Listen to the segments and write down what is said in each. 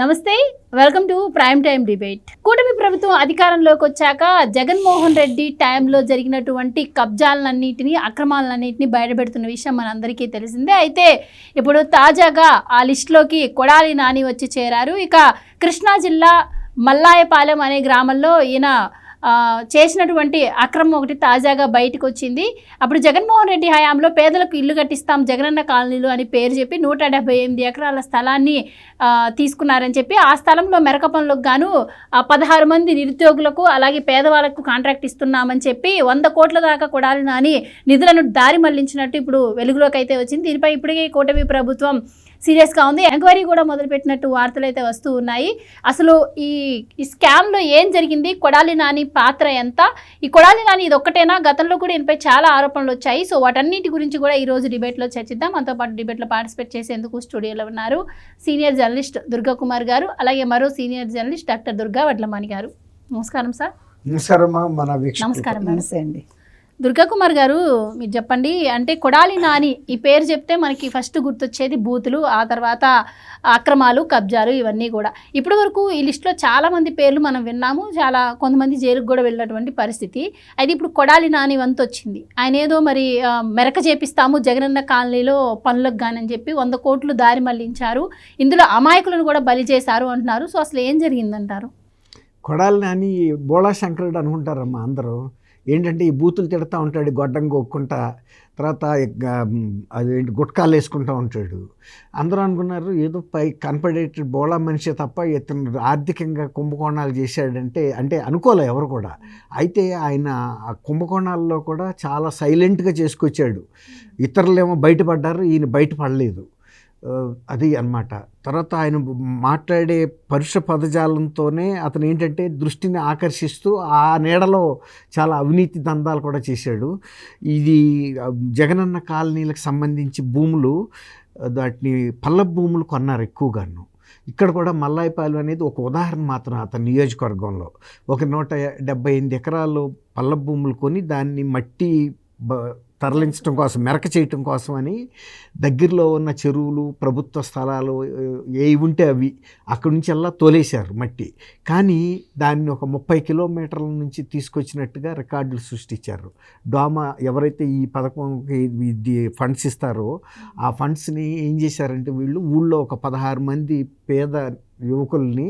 నమస్తే, welcome to prime time debate. కూటమి ప్రభుత్వం అధికారంలోకి వచ్చాక జగన్మోహన్ రెడ్డి టైంలో జరిగినటువంటి కబ్జాలన్నింటినీ, అక్రమాలన్నింటినీ బయటపెడుతున్న విషయం మనందరికీ తెలిసిందే. అయితే ఇప్పుడు తాజాగా ఆ లిస్టులోకి కొడాలి నాని వచ్చి చేరారు. ఇక కృష్ణా జిల్లా మల్లాయపాలెం అనే గ్రామంలో ఈయన చేసినటువంటి అక్రమం ఒకటి తాజాగా బయటకు వచ్చింది. అప్పుడు జగన్మోహన్ రెడ్డి హయాంలో పేదలకు ఇల్లు కట్టిస్తాం జగనన్న కాలనీలు అని పేరు చెప్పి 178 ఎకరాల స్థలాన్ని తీసుకున్నారని చెప్పి ఆ స్థలంలో మెరక పనులకు గాను 16 మంది నిరుద్యోగులకు అలాగే పేదవాళ్లకు కాంట్రాక్ట్ ఇస్తున్నామని చెప్పి 100 కోట్ల దాకా కొడాలి నాని నిధులను దారి మళ్లించినట్టు ఇప్పుడు వెలుగులోకి అయితే వచ్చింది. దీనిపై ఇప్పటికే కూటమి ప్రభుత్వం సీరియస్గా ఉంది. ఎంక్వైరీ కూడా మొదలుపెట్టినట్టు వార్తలు అయితే వస్తూ ఉన్నాయి. అసలు ఈ స్కామ్లో ఏం జరిగింది, కొడాలి నాని పాత్ర ఎంత, ఈ కొడాలి నాని ఇది ఒక్కటేనా, గతంలో కూడా ఈయనపై చాలా ఆరోపణలు వచ్చాయి. సో వాటన్నిటి గురించి కూడా ఈరోజు డిబేట్లో చర్చిద్దాం. మనతో పాటు డిబేట్లో పార్టిసిపేట్ చేసేందుకు స్టూడియోలో ఉన్నారు సీనియర్ జర్నలిస్ట్ దుర్గా కుమార్ గారు, అలాగే మరో senior journalist doctor Durga Vadlamani గారు. నమస్కారం సార్. నమస్కారం అండి. దుర్గా కుమార్ గారు, మీరు చెప్పండి, అంటే కొడాలి నాని ఈ పేరు చెప్తే మనకి ఫస్ట్ గుర్తొచ్చేది బూతులు, ఆ తర్వాత అక్రమాలు, కబ్జాలు, ఇవన్నీ కూడా. ఇప్పటి వరకు ఈ లిస్టులో చాలామంది పేర్లు మనం విన్నాము, కొంతమంది జైలుకు కూడా వెళ్ళినటువంటి పరిస్థితి. అయితే ఇప్పుడు కొడాలి నాని వంతు వచ్చింది. ఆయన ఏదో మరి మెరక చేపిస్తాము జగనన్న కాలనీలో పనులకు గానని చెప్పి 100 కోట్లు దారి మళ్లించారు, ఇందులో అమాయకులను కూడా బలి చేశారు అంటున్నారు. సో అసలు ఏం జరిగిందంటారు? కొడాలి నాని బోళా శంకరుడు అనుకుంటారమ్మా అందరూ. ఏంటంటే ఈ బూతులు తిడతా ఉంటాడు, గొడ్డం కొక్కుంటా, తర్వాత అదేంటి గుట్కాలు వేసుకుంటూ ఉంటాడు. అందరూ అనుకున్నారు ఏదో పై కనపడేట బోళా మనిషి తప్ప ఇతను ఆర్థికంగా కుంభకోణాలు చేశాడంటే అనుకోలే ఎవరు కూడా. అయితే ఆయన ఆ కుంభకోణాల్లో కూడా చాలా సైలెంట్గా చేసుకొచ్చాడు. ఇతరులేమో బయటపడ్డారు, ఈయన బయటపడలేదు. అది అన్నమాట. తర్వాత ఆయన మాట్లాడే పరుష పదజాలంతోనే అతను ఏంటంటే దృష్టిని ఆకర్షిస్తూ ఆ నీడలో చాలా అవినీతి దందాలు కూడా చేశాడు. ఇది జగనన్న కాలనీలకు సంబంధించి భూములు, వాటిని పల్లపు భూములు కొన్నారు ఎక్కువగాను. ఇక్కడ కూడా మల్లాయపాలెం అనేది ఒక ఉదాహరణ మాత్రం. అతని నియోజకవర్గంలో ఒక 178 ఎకరాలు పల్లపు భూములు కొని దాన్ని మట్టి తరలించడం కోసం, మెరక చేయటం కోసం అని దగ్గరలో ఉన్న చెరువులు, ప్రభుత్వ స్థలాలు ఏవి ఉంటే అవి అక్కడి నుంచి అలా తోలేశారు మట్టి. కానీ దాన్ని ఒక 30 కిలోమీటర్ల నుంచి తీసుకొచ్చినట్టుగా రికార్డులు సృష్టించారు. డోమా ఎవరైతే ఈ పథకంకి ఇది ఫండ్స్ ఇస్తారో ఆ ఫండ్స్ని ఏం చేశారంటే వీళ్ళు ఊళ్ళో ఒక 16 మంది పేద యువకుల్ని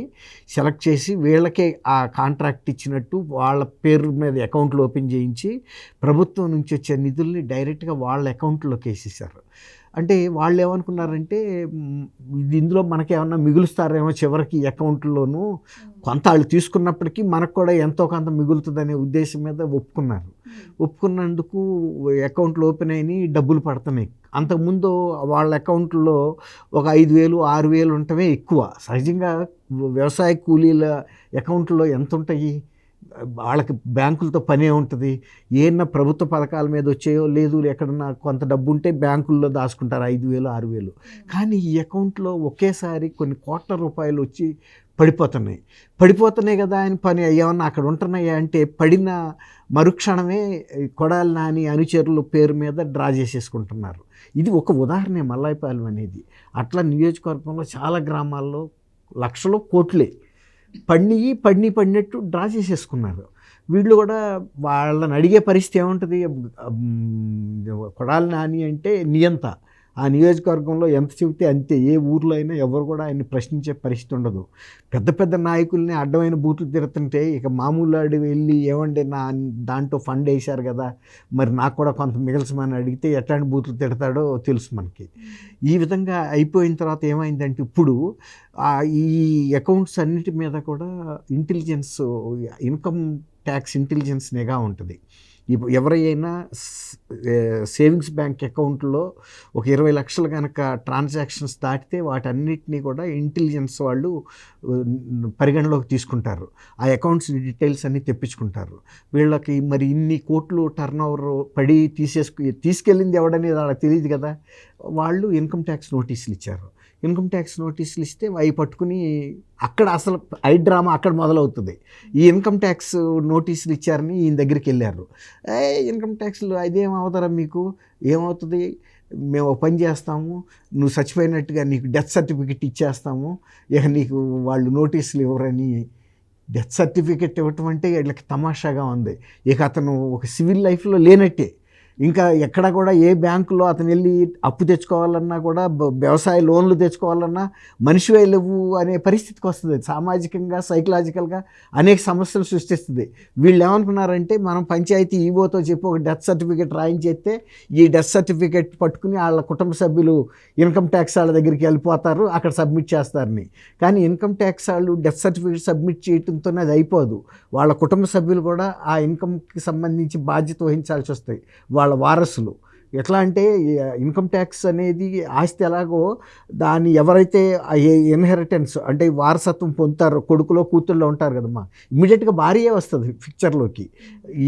సెలెక్ట్ చేసి వీళ్ళకే ఆ కాంట్రాక్ట్ ఇచ్చినట్టు వాళ్ళ పేరు మీద అకౌంట్లు ఓపెన్ చేయించి ప్రభుత్వం నుంచి వచ్చే నిధుల్ని డైరెక్ట్గా వాళ్ళ అకౌంట్లోకి వేసేసారు. అంటే వాళ్ళు ఏమనుకున్నారంటే ఇందులో మనకేమన్నా మిగులుస్తారేమో చివరికి అకౌంట్లోనూ, కొంత వాళ్ళు తీసుకున్నప్పటికీ మనకు కూడా ఎంతో కొంత మిగులుతుందనే ఉద్దేశం మీద ఒప్పుకున్నందుకు అకౌంట్లు ఓపెన్ అయినాయి, డబ్బులు పడుతున్నాయి. అంతకుముందు వాళ్ళ అకౌంట్లో ఒక 5,000, 6,000 ఉండటమే ఎక్కువ. సహజంగా వ్యవసాయ కూలీల అకౌంట్లో ఎంత ఉంటాయి, వాళ్ళకి బ్యాంకులతో పనే ఉంటుంది. ఏమన్నా ప్రభుత్వ పథకాల మీద వచ్చాయో లేదు, ఎక్కడన్నా కొంత డబ్బు ఉంటే బ్యాంకుల్లో దాచుకుంటారు 5,000, 6,000. కానీ ఈ అకౌంట్లో ఒకేసారి కొన్ని కోట్ల రూపాయలు వచ్చి పడిపోతున్నాయి కదా అని పని ఏమన్నా అక్కడ ఉంటున్నాయా అంటే పడిన మరుక్షణమే కొడాలి నాని అనుచరుల పేరు మీద డ్రా చేసేసుకుంటున్నారు. ఇది ఒక ఉదాహరణ మల్లాయపాలెం అనేది. అట్లా నియోజకవర్గంలో చాలా గ్రామాల్లో లక్షలు కోట్లే పడినట్టు డ్రా చేసేసుకున్నారు. వీళ్ళు కూడా వాళ్ళని అడిగే పరిస్థితి ఏముంటుంది? కొడాలి నాని అంటే నియంత. ఆ నియోజకవర్గంలో ఎంత చెబితే అంతే. ఏ ఊర్లో అయినా ఎవరు కూడా ఆయన్ని ప్రశ్నించే పరిస్థితి ఉండదు. పెద్ద పెద్ద నాయకుల్ని అడ్డమైన బూతులు తిడుతుంటే ఇక మామూలు అడిగి వెళ్ళి ఏమంటే నా దాంట్లో ఫండ్ వేశారు కదా, మరి నాకు కూడా కొంత మిగల్చమని అడిగితే ఎట్లాంటి బూతులు తిడతాడో తెలుసు మనకి. ఈ విధంగా అయిపోయిన తర్వాత ఏమైందంటే ఇప్పుడు ఈ అకౌంట్స్ అన్నిటి మీద కూడా ఇంటెలిజెన్స్, ఇన్కమ్ ట్యాక్స్ ఇంటెలిజెన్స్ నిఘా ఉంటుంది. ఎవరైనా సేవింగ్స్ బ్యాంక్ అకౌంట్లో ఒక 20 లక్షలు కనుక ట్రాన్సాక్షన్స్ దాటితే వాటన్నిటినీ కూడా ఇంటెలిజెన్స్ వాళ్ళు పరిగణలోకి తీసుకుంటారు. ఆ అకౌంట్స్ డీటెయిల్స్ అన్నీ తెప్పించుకుంటారు. వీళ్ళకి మరి ఇన్ని కోట్లు టర్న్ ఓవర్ పడి తీసుకెళ్ళింది ఎవడనేది వాళ్ళకి తెలియదు కదా. వాళ్ళు ఇన్కమ్ ట్యాక్స్ నోటీసులు ఇచ్చారు. ఇన్కమ్ ట్యాక్స్ నోటీసులు ఇస్తే అవి పట్టుకుని అక్కడ అసలు డ్రామా అక్కడ మొదలవుతుంది. ఈ ఇన్కమ్ ట్యాక్స్ నోటీసులు ఇచ్చారని ఈయన దగ్గరికి వెళ్ళారు. ఇన్కమ్ ట్యాక్స్లు అదేం అవుతారా మీకు, ఏమవుతుంది, మేము ఒక పని చేస్తాము, నువ్వు చచ్చిపోయినట్టుగా నీకు డెత్ సర్టిఫికెట్ ఇచ్చేస్తాము, ఇక నీకు వాళ్ళు నోటీసులు ఇవ్వరని. డెత్ సర్టిఫికెట్ ఇవ్వటం అంటే వీళ్ళకి తమాషాగా ఉంది. ఇక అతను ఒక సివిల్ లైఫ్లో లేనట్టే. ఇంకా ఎక్కడ కూడా ఏ బ్యాంకులో అతను వెళ్ళి అప్పు తెచ్చుకోవాలన్నా కూడా, వ్యవసాయ లోన్లు తెచ్చుకోవాలన్నా మనిషివే లేవు అనే పరిస్థితికి వస్తుంది. సామాజికంగా, సైకలాజికల్గా అనేక సమస్యలు సృష్టిస్తుంది. వీళ్ళు ఏమనుకున్నారంటే, మనం పంచాయతీ ఈవోతో చెప్పి ఒక డెత్ సర్టిఫికేట్ రాయించేస్తే ఈ డెత్ సర్టిఫికేట్ పట్టుకుని వాళ్ళ కుటుంబ సభ్యులు ఇన్కమ్ ట్యాక్స్ వాళ్ళ దగ్గరికి వెళ్ళిపోతారు, అక్కడ సబ్మిట్ చేస్తారని. కానీ ఇన్కమ్ ట్యాక్స్ వాళ్ళు డెత్ సర్టిఫికేట్ సబ్మిట్ చేయడంతోనే అది అయిపోదు. వాళ్ళ కుటుంబ సభ్యులు కూడా ఆ ఇన్కమ్కి సంబంధించి బాధ్యత వహించాల్సి వస్తాయి, వాళ్ళ వారసులు. ఎట్లా అంటే ఇన్కమ్ ట్యాక్స్ అనేది ఆస్తి ఎలాగో దాన్ని ఎవరైతే ఇన్హెరిటెన్స్ అంటే వారసత్వం పొందుతారో, కొడుకులో కూతుళ్ళో ఉంటారు కదమ్మా, ఇమ్మీడియట్గా భార్యే వస్తుంది పిక్చర్లోకి.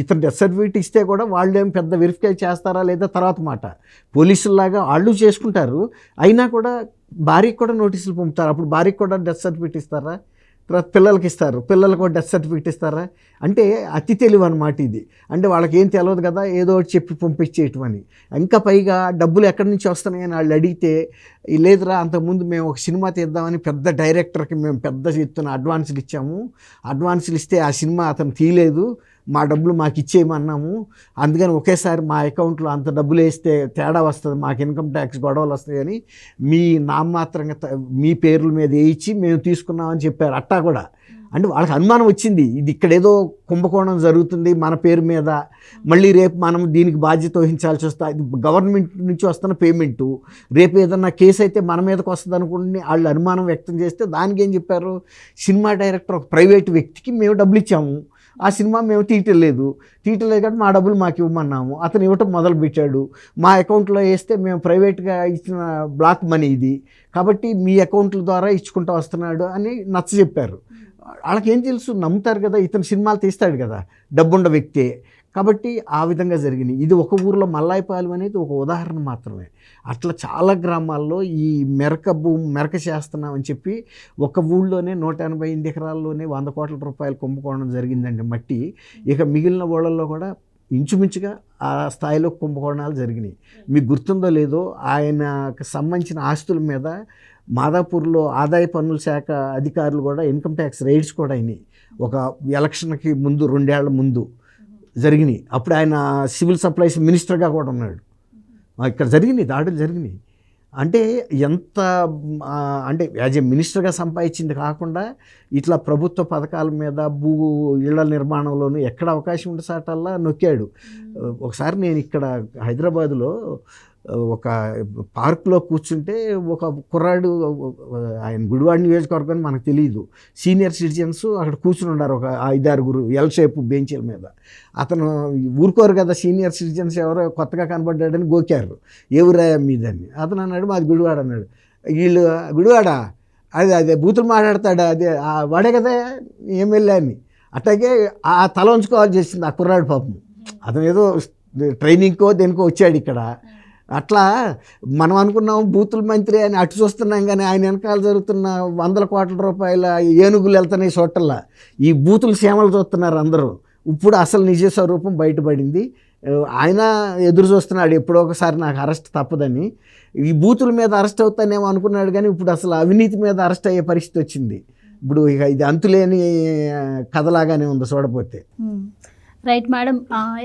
ఇతను డెత్ సర్టిఫికేట్ ఇస్తే కూడా వాళ్ళు ఏం పెద్ద వెరిఫై చేస్తారా లేదా తర్వాత మాట. పోలీసుల్లాగా వాళ్ళు చేసుకుంటారు, అయినా కూడా భార్యకి కూడా నోటీసులు పంపుతారు. అప్పుడు భార్యకి కూడా డెత్ సర్టిఫికేట్ ఇస్తారా? తర్వాత పిల్లలకి ఇస్తారు, పిల్లలకు డెత్ సర్టిఫికేట్ ఇస్తారా? అంటే అతి తెలివి అన్నమాట ఇది. అంటే వాళ్ళకి ఏం తెలియదు కదా, ఏదో ఒకటి చెప్పి పంపించేయటం అని. ఇంకా పైగా డబ్బులు ఎక్కడి నుంచి వస్తున్నాయని వాళ్ళు అడిగితే, లేదురా అంతకుముందు మేము ఒక సినిమా తీద్దామని పెద్ద డైరెక్టర్కి మేము పెద్ద ఎత్తున అడ్వాన్సులు ఇచ్చాము, అడ్వాన్సులు ఇస్తే ఆ సినిమా అతను తీయలేదు, మా డబ్బులు మాకు ఇచ్చేయమన్నాము, అందుకని ఒకేసారి మా అకౌంట్లో అంత డబ్బులు వేస్తే తేడా వస్తుంది, మాకు ఇన్కమ్ ట్యాక్స్ గొడవలు వస్తాయి అని మీ నామమాత్రంగా మీ పేర్ల మీద వేయించి మేము తీసుకున్నామని చెప్పారు. అట్టా కూడా అంటే వాళ్ళకి అనుమానం వచ్చింది, ఇది ఇక్కడ ఏదో కుంభకోణం జరుగుతుంది మన పేరు మీద, మళ్ళీ రేపు మనం దీనికి బాధ్యత వహించాల్సి వస్తుంది, ఇది గవర్నమెంట్ నుంచి వస్తున్న పేమెంటు, రేపు ఏదన్నా కేసు అయితే మన మీదకి వస్తుంది అనుకుని వాళ్ళు అనుమానం వ్యక్తం చేస్తే దానికి ఏం చెప్పారు, సినిమా డైరెక్టర్ ఒక ప్రైవేట్ వ్యక్తికి మేము డబ్బులు ఇచ్చాము, ఆ సినిమా మేము తీయటలేదు కాబట్టి మా డబ్బులు మాకు ఇవ్వమన్నాము, అతను ఇవ్వటం మొదలుపెట్టాడు, మా అకౌంట్లో వేస్తే మేము ప్రైవేట్గా ఇచ్చిన బ్లాక్ మనీ ఇది కాబట్టి మీ అకౌంట్ల ద్వారా ఇచ్చుకుంటూ వస్తున్నాడు అని నచ్చ చెప్పారు. వాళ్ళకి ఏం తెలుసు, నమ్ముతారు కదా, ఇతను సినిమాలు తీస్తాడు కదా, డబ్బుండ వ్యక్తే కాబట్టి ఆ విధంగా జరిగింది. ఇది ఒక ఊరిలో మల్లాయపాలెం అనేది ఒక ఉదాహరణ మాత్రమే. అట్లా చాలా గ్రామాల్లో ఈ మెరక చేస్తున్నామని చెప్పి ఒక ఊళ్ళోనే 188 ఎకరాల్లోనే 100 కోట్ల రూపాయల కుంభకోణం జరిగిందండి మట్టి. ఇక మిగిలిన ఊళ్ళల్లో కూడా ఇంచుమించుగా ఆ స్థాయిలో కుంభకోణాలు జరిగినాయి. మీకు గుర్తుందో లేదో, ఆయనకు సంబంధించిన ఆస్తుల మీద మాదాపూర్లో ఆదాయ పన్నుల శాఖ అధికారులు కూడా ఇన్కమ్ ట్యాక్స్ రైడ్స్ కూడా అయినాయి. ఒక ఎలక్షన్కి ముందు 2 ఏళ్ల ముందు జరిగినాయి. అప్పుడు ఆయన సివిల్ సప్లైస్ మినిస్టర్గా కూడా ఉన్నాడు. ఇక్కడ జరిగినాయి, దాడులు జరిగినాయి. అంటే ఎంత అంటే యాజ్ ఏ మినిస్టర్గా సంపాదించింది కాకుండా ఇట్లా ప్రభుత్వ పథకాల మీద ఇళ్ల నిర్మాణంలోనూ ఎక్కడ అవకాశం ఉండే సాటల్లా నొక్కాడు. ఒకసారి నేను ఇక్కడ హైదరాబాదులో ఒక పార్క్లో కూర్చుంటే ఒక కుర్రాడు, ఆయన గుడివాడ నియోజకవర్గం మనకు తెలియదు, సీనియర్ సిటిజన్స్ అక్కడ కూర్చుని ఉన్నారు, ఒక 5-6 ఎల్ షేప్ బెంచీల మీద. అతను ఊరుకోరు కదా సీనియర్ సిటిజన్స్, ఎవరో కొత్తగా కనబడ్డాడని గోకారు, ఎవరా మీదని. అతను అన్నాడు మాది గుడివాడ అన్నాడు. వీళ్ళు గుడివాడ అదే బూతులు మాట్లాడతాడు, అదే వాడే కదా ఎమ్మెల్యే అని. అట్లాగే ఆ తల ఉంచుకోవాల్సి చేసింది ఆ కుర్రాడు పాపం. అతను ఏదో ట్రైనింగ్కో దేనికో వచ్చాడు ఇక్కడ. అట్లా మనం అనుకున్నాం బూతుల మంత్రి అని అటు చూస్తున్నాం, కానీ ఆయన వెనకాల జరుగుతున్న 100 కోట్ల రూపాయల ఏనుగులు వెళ్తున్నాయి చోటల్లా, ఈ బూతుల సీమలు చూస్తున్నారు అందరూ. ఇప్పుడు అసలు నిజ స్వరూపం బయటపడింది. ఆయన ఎదురు చూస్తున్నాడు ఎప్పుడో ఒకసారి నాకు అరెస్ట్ తప్పదని. ఈ బూతుల మీద అరెస్ట్ అవుతానేమో అనుకున్నాడు, కానీ ఇప్పుడు అసలు అవినీతి మీద అరెస్ట్ అయ్యే పరిస్థితి వచ్చింది. ఇప్పుడు ఇక ఇది అంతులేని కథలాగానే ఉంది చూడపోతే. రైట్ మేడం,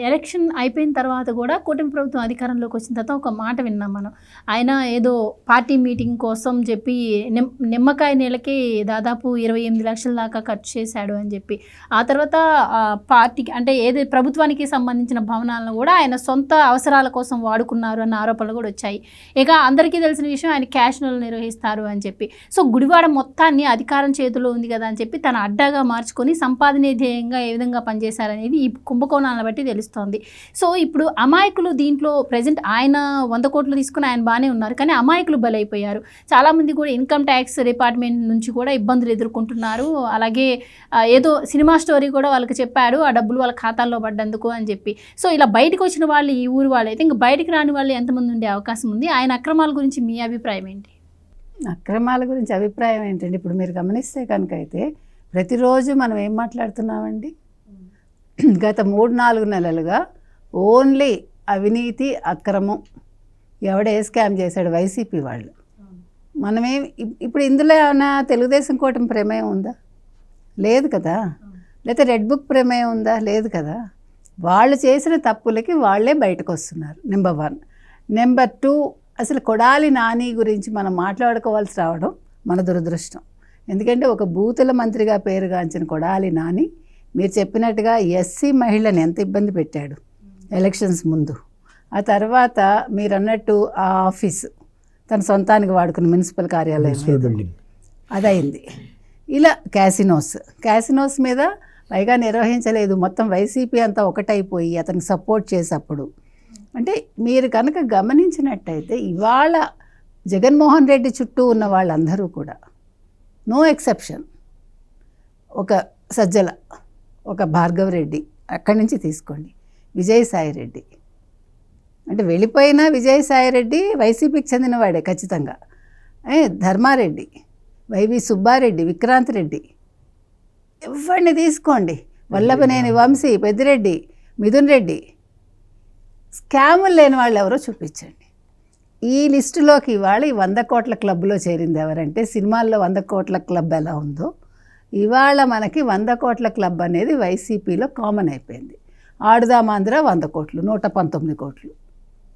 ఎలక్షన్ అయిపోయిన తర్వాత కూడా కూటమి ప్రభుత్వం అధికారంలోకి వచ్చిన తర్వాత ఒక మాట విన్నాం మనం, ఆయన ఏదో పార్టీ మీటింగ్ కోసం చెప్పి నిమ్మకాయ నీళ్ళకి దాదాపు 28 లక్షల దాకా ఖర్చు చేశాడు అని చెప్పి, ఆ తర్వాత పార్టీకి అంటే ఏది ప్రభుత్వానికి సంబంధించిన భవనాలను కూడా ఆయన సొంత అవసరాల కోసం వాడుకున్నారు అన్న ఆరోపణలు కూడా వచ్చాయి. ఇక అందరికీ తెలిసిన విషయం ఆయన క్యాష్ను నిర్వహిస్తారు అని చెప్పి. సో గుడివాడ మొత్తాన్ని అధికారం చేతిలో ఉంది కదా అని చెప్పి తన అడ్డాగా మార్చుకొని సంపాదనే ధ్యేయంగా ఏ విధంగా పనిచేశారనేది ఈ కుంభకోణాలను బట్టి తెలుస్తోంది. సో ఇప్పుడు అమాయకులు దీంట్లో ప్రజెంట్ ఆయన 100 కోట్లు తీసుకుని ఆయన బాగానే ఉన్నారు, కానీ అమాయకులు బలైపోయారు. చాలామంది కూడా ఇన్కమ్ ట్యాక్స్ డిపార్ట్మెంట్ నుంచి కూడా ఇబ్బందులు ఎదుర్కొంటున్నారు. అలాగే ఏదో సినిమా స్టోరీ కూడా వాళ్ళకి చెప్పాడు, ఆ డబ్బులు వాళ్ళ ఖాతాల్లో పడ్డందుకు అని చెప్పి. సో ఇలా బయటకు వచ్చిన వాళ్ళు ఈ ఊరు వాళ్ళు అయితే ఇంకా బయటికి రాని వాళ్ళు ఎంతమంది ఉండే అవకాశం ఉంది? ఆయన అక్రమాల గురించి మీ అభిప్రాయం ఏంటి? అక్రమాల గురించి అభిప్రాయం ఏంటండి, ఇప్పుడు మీరు గమనిస్తే కనుక అయితే ప్రతిరోజు మనం ఏం మాట్లాడుతున్నామండి, గత 3-4 నెలలుగా ఓన్లీ అవినీతి అక్రమం ఎవడే స్కామ్ చేశాడు? వైసీపీ వాళ్ళు. మనమేం ఇప్పుడు ఇందులో ఏమైనా తెలుగుదేశం కూటమి ప్రమేయం ఉందా? లేదు కదా. లేకపోతే రెడ్ బుక్ ప్రమేయం ఉందా? లేదు కదా. వాళ్ళు చేసిన తప్పులకి వాళ్ళే బయటకు వస్తున్నారు. నెంబర్ 1. నెంబర్ 2, అసలు కొడాలి నాని గురించి మనం మాట్లాడుకోవాల్సి రావడం మన దురదృష్టం. ఎందుకంటే ఒక బూతుల మంత్రిగా పేరుగాంచిన కొడాలి నాని మీరు చెప్పినట్టుగా ఎస్సీ మహిళని ఎంత ఇబ్బంది పెట్టాడు ఎలక్షన్స్ ముందు. ఆ తర్వాత మీరు అన్నట్టు ఆ ఆఫీసు తన సొంతానికి వాడుకున్న మున్సిపల్ కార్యాలయం అదైంది. ఇలా క్యాసినోస్ మీద పైగా నిర్వహించలేదు. మొత్తం వైసీపీ అంతా ఒకటైపోయి అతనికి సపోర్ట్ చేసేప్పుడు. అంటే మీరు కనుక గమనించినట్టయితే ఇవాళ జగన్మోహన్ రెడ్డి చుట్టూ ఉన్న వాళ్ళందరూ కూడా నో ఎక్సెప్షన్, ఒక సజ్జల, ఒక భార్గవ్ రెడ్డి, అక్కడి నుంచి తీసుకోండి, విజయసాయి రెడ్డి, అంటే వెళ్ళిపోయిన విజయసాయి రెడ్డి వైసీపీకి చెందినవాడే ఖచ్చితంగా. ధర్మారెడ్డి, వైవి సుబ్బారెడ్డి, విక్రాంత్ రెడ్డి, ఎవరిని తీసుకోండి, వల్లభనేని వంశీ, పెద్దిరెడ్డి, మిథున్ రెడ్డి, స్కాములు లేని వాళ్ళు ఎవరో చూపించండి. ఈ లిస్టులోకి ఇవాళ ఈ 100 కోట్ల క్లబ్లో చేరింది ఎవరంటే, సినిమాల్లో 100 కోట్ల క్లబ్ ఎలా ఉందో ఇవాళ మనకి 100 కోట్ల క్లబ్ అనేది వైసీపీలో కామన్ అయిపోయింది. ఆడుదామాంధ్ర 100 కోట్లు, 119 కోట్లు.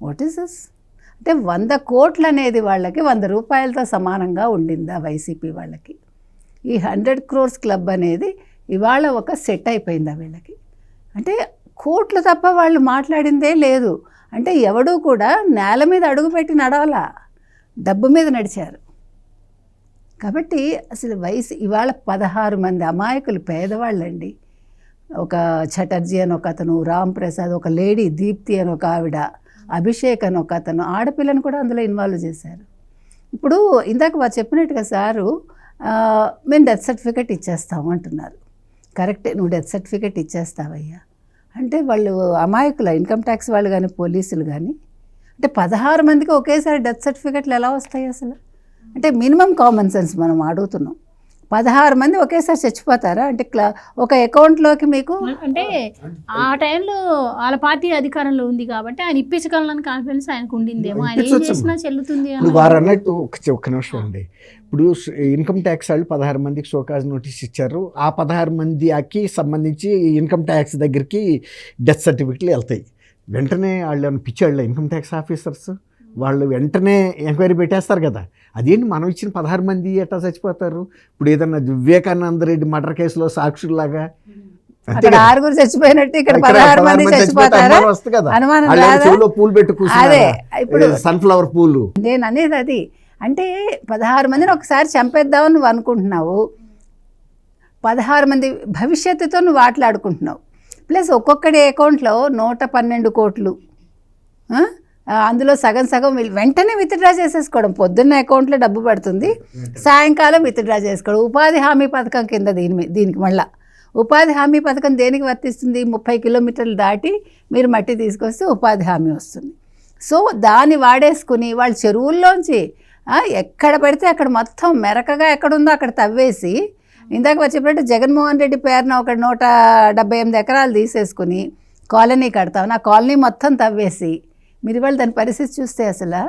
What is this? అంటే 100 కోట్లు అనేది వాళ్ళకి 100 రూపాయలతో సమానంగా ఉండిందా వైసీపీ వాళ్ళకి? ఈ 100 crores క్లబ్ అనేది ఇవాళ ఒక సెట్ అయిపోయిందా వీళ్ళకి? అంటే కోట్లు తప్ప వాళ్ళు మాట్లాడిందే లేదు. అంటే ఎవడూ కూడా నేల మీద అడుగుపెట్టి నడవలా, డబ్బు మీద నడిచారు. కాబట్టి అసలు ఇవాళ 16 మంది అమాయకులు పేదవాళ్ళండి. ఒక చటర్జీ అని ఒక అతను, రామ్ ప్రసాద్, ఒక లేడీ దీప్తి అని ఒక ఆవిడ, అభిషేక్ అని ఒక అతను, ఆడపిల్లని కూడా అందులో ఇన్వాల్వ్ చేశారు. ఇప్పుడు ఇందాక వారు చెప్పినట్టుగా సారు మేము డెత్ సర్టిఫికేట్ ఇచ్చేస్తాము అంటున్నారు. కరెక్టే, నువ్వు డెత్ సర్టిఫికేట్ ఇచ్చేస్తావయ్యా అంటే వాళ్ళు అమాయకుల, ఇన్కమ్ ట్యాక్స్ వాళ్ళు కానీ పోలీసులు కానీ. అంటే 16 మందికి ఒకేసారి డెత్ సర్టిఫికేట్లు ఎలా వస్తాయి అసలు? అంటే మినిమం కామన్ సెన్స్ మనం అడుగుతున్నాం. 16 మంది ఒకేసారి చచ్చిపోతారా? అంటే ఒక అకౌంట్లోకి మీకు అంటే ఆ టైంలో వాళ్ళ పార్టీ అధికారంలో ఉంది కాబట్టి ఆయన ఇప్పించగలని కాన్ఫిడెన్స్ ఆయనకు ఉండిందేమో. ఆయన ఏం చేసినా చెల్లుతుంది. ఇప్పుడు వారు అన్నట్టు ఒక్క నిమిషం అండి. ఇప్పుడు ఇన్కమ్ ట్యాక్స్ వాళ్ళు 16 మందికి షోకాజ్ నోటీస్ ఇచ్చారు. ఆ 16 మందికి సంబంధించి ఇన్కమ్ ట్యాక్స్ దగ్గరికి డెత్ సర్టిఫికెట్లు వెళ్తాయి. వెంటనే వాళ్ళు పిచ్చాళ్ళ ఇన్కమ్ ట్యాక్స్ ఆఫీసర్స్ వాళ్ళు వెంటనే ఎంక్వైరీ పెట్టేస్తారు కదా. అదేంటి మనం ఇచ్చిన 16 మంది ఎట్లా చచ్చిపోతారు? ఇప్పుడు ఏదన్నా వివేకానంద రెడ్డి మర్డర్ కేసులో సాక్షుల్లాగా అక్కడ 6 చచ్చిపోయినట్టు ఇక్కడ 16 మంది చచ్చిపోతారా? చెవులో పూలు పెట్టు కూర్చున్నారు, సన్ఫ్లవర్ పూలు. నేను అనేది అది. అంటే 16 మందిని ఒకసారి చంపేద్దామని నువ్వు అనుకుంటున్నావు, 16 మంది భవిష్యత్తుతో నువ్వు ఆటలాడుకుంటున్నావు. ప్లస్ ఒక్కొక్కడి అకౌంట్లో 112 కోట్లు, అందులో సగం వెంటనే విత్డ్రా చేసేసుకోవడం. పొద్దున్న అకౌంట్లో డబ్బు పడుతుంది, సాయంకాలం విత్డ్రా చేసుకోవడం. ఉపాధి హామీ పథకం కింద దీనికి మళ్ళీ ఉపాధి హామీ పథకం దేనికి వర్తిస్తుంది? 30 కిలోమీటర్లు దాటి మీరు మట్టి తీసుకొస్తే ఉపాధి హామీ వస్తుంది. సో దాన్ని వాడేసుకుని వాళ్ళు చెరువుల్లోంచి ఎక్కడ పడితే అక్కడ మొత్తం మెరకగా ఎక్కడుందో అక్కడ తవ్వేసి, ఇందాక చెప్పినట్టు జగన్మోహన్ రెడ్డి పేరున ఒక 178 ఎకరాలు తీసేసుకుని కాలనీ కడతాం. ఆ కాలనీ మొత్తం తవ్వేసి మీరు ఇవాళ దాని పరిస్థితి చూస్తే అసలు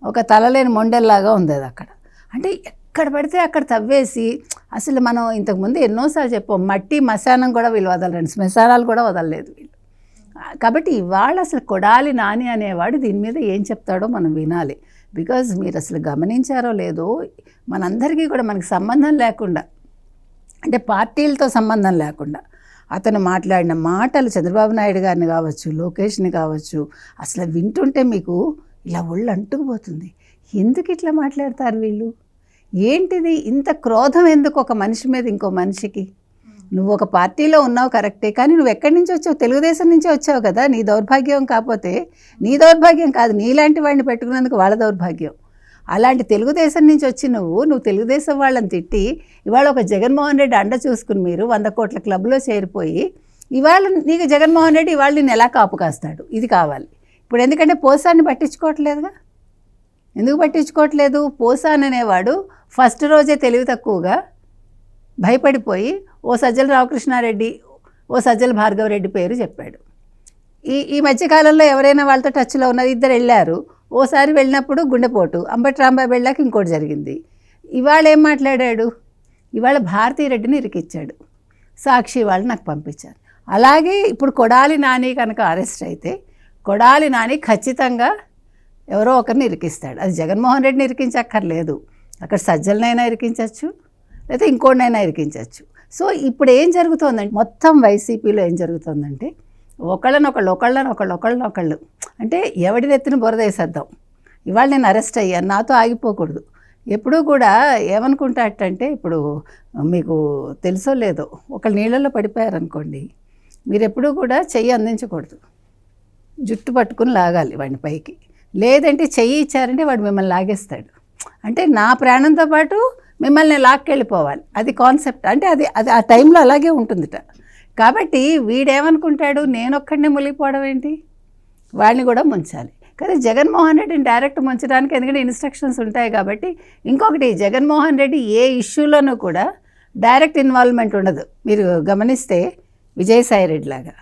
ఒక తలలేని మొండెల్లాగా ఉంది అది అక్కడ. అంటే ఎక్కడ పడితే అక్కడ తవ్వేసి, అసలు మనం ఇంతకుముందు ఎన్నోసార్లు చెప్పాం, మట్టి మశానం కూడా వీళ్ళు వదలరండి, శ్మశానాలు కూడా వదలలేదు వీళ్ళు. కాబట్టి ఇవాళ అసలు కొడాలి నాని అనేవాడు దీని మీద ఏం చెప్తాడో మనం వినాలి. బికాజ్ మీరు అసలు గమనించారో లేదో, మనందరికీ కూడా మనకి సంబంధం లేకుండా, అంటే పార్టీలతో సంబంధం లేకుండా అతను మాట్లాడిన మాటలు, చంద్రబాబు నాయుడు గారిని కావచ్చు, లోకేష్ని కావచ్చు, అసలు వింటుంటే మీకు ఇలా ఒళ్ళు అంటుకుపోతుంది. ఎందుకు ఇట్లా మాట్లాడతారు వీళ్ళు? ఏంటిది ఇంత క్రోధం ఎందుకు ఒక మనిషి మీద ఇంకో మనిషికి? నువ్వు ఒక పార్టీలో ఉన్నావు కరెక్టే, కానీ నువ్వు ఎక్కడి నుంచి వచ్చావు? తెలుగుదేశం నుంచి వచ్చావు కదా. నీ దౌర్భాగ్యం కాకపోతే, నీ దౌర్భాగ్యం కాదు, నీలాంటి వాడిని పెట్టుకున్నందుకు వాళ్ళ దౌర్భాగ్యం. అలాంటి తెలుగుదేశం నుంచి వచ్చి నువ్వు తెలుగుదేశం వాళ్ళని తిట్టి, ఇవాళ ఒక జగన్మోహన్ రెడ్డి అండ చూసుకుని మీరు 100 కోట్ల క్లబ్లో చేరిపోయి, ఇవాళ నీకు జగన్మోహన్ రెడ్డి ఇవాళ నేను ఎలా కాపు కాస్తాడు? ఇది కావాలి ఇప్పుడు. ఎందుకంటే పోసాన్ని పట్టించుకోవట్లేదుగా. ఎందుకు పట్టించుకోవట్లేదు? పోసాన్ అనేవాడు ఫస్ట్ రోజే తెలివి తక్కువగా భయపడిపోయి ఓ సజ్జల రామకృష్ణారెడ్డి, ఓ సజ్జల భార్గవ రెడ్డి పేరు చెప్పాడు. ఈ మధ్యకాలంలో ఎవరైనా వాళ్ళతో టచ్లో ఉన్నది, 2 వెళ్ళారు. ఓసారి వెళ్ళినప్పుడు గుండెపోటు, అంబటి రాంబాబు వెళ్ళాక ఇంకోటి జరిగింది. ఇవాళ ఏం మాట్లాడాడు? ఇవాళ భారతీరెడ్డిని ఇరికిచ్చాడు, సాక్షి వాళ్ళు నాకు పంపించారు. అలాగే ఇప్పుడు కొడాలి నాని కనుక అరెస్ట్ అయితే కొడాలి నాని ఖచ్చితంగా ఎవరో ఒకరిని ఇరికిస్తాడు. అది జగన్మోహన్ రెడ్డిని ఇరికించక్కర్లేదు, అక్కడ సజ్జలనైనా ఇరికించవచ్చు, లేకపోతే ఇంకోటినైనా ఇరికించవచ్చు. సో ఇప్పుడు ఏం జరుగుతోందంటే మొత్తం వైసీపీలో ఏం జరుగుతుందంటే ఒకళ్ళనొకళ్ళు అంటే ఎవడి నెత్తిన బురదేసేద్దాం, ఇవాళ నేను అరెస్ట్ అయ్యాను నాతో ఆగిపోకూడదు. ఎప్పుడూ కూడా ఏమనుకుంటాటంటే, ఇప్పుడు మీకు తెలుసో లేదో, ఒకళ్ళు నీళ్ళల్లో పడిపోయారనుకోండి, మీరు ఎప్పుడూ కూడా చెయ్యి అందించకూడదు, జుట్టు పట్టుకుని లాగాలి వాడిని పైకి. లేదంటే చెయ్యి ఇచ్చారంటే వాడు మిమ్మల్ని లాగేస్తాడు. అంటే నా ప్రాణంతో పాటు మిమ్మల్ని లాక్కెళ్ళిపోవాలి, అది కాన్సెప్ట్. అంటే అది అది ఆ టైంలో అలాగే ఉంటుందిట. కాబట్టి వీడేమనుకుంటాడు, నేనొక్కడినే మునిగిపోవడం ఏంటి, వాడిని కూడా ముంచాలి. కానీ జగన్మోహన్ రెడ్డిని డైరెక్ట్ ముంచడానికి ఎందుకంటే ఇన్స్ట్రక్షన్స్ ఉంటాయి కాబట్టి. ఇంకొకటి, జగన్మోహన్ రెడ్డి ఏ ఇష్యూలోనూ కూడా డైరెక్ట్ ఇన్వాల్వ్మెంట్ ఉండదు. మీరు గమనిస్తే విజయసాయిరెడ్డి లాగా,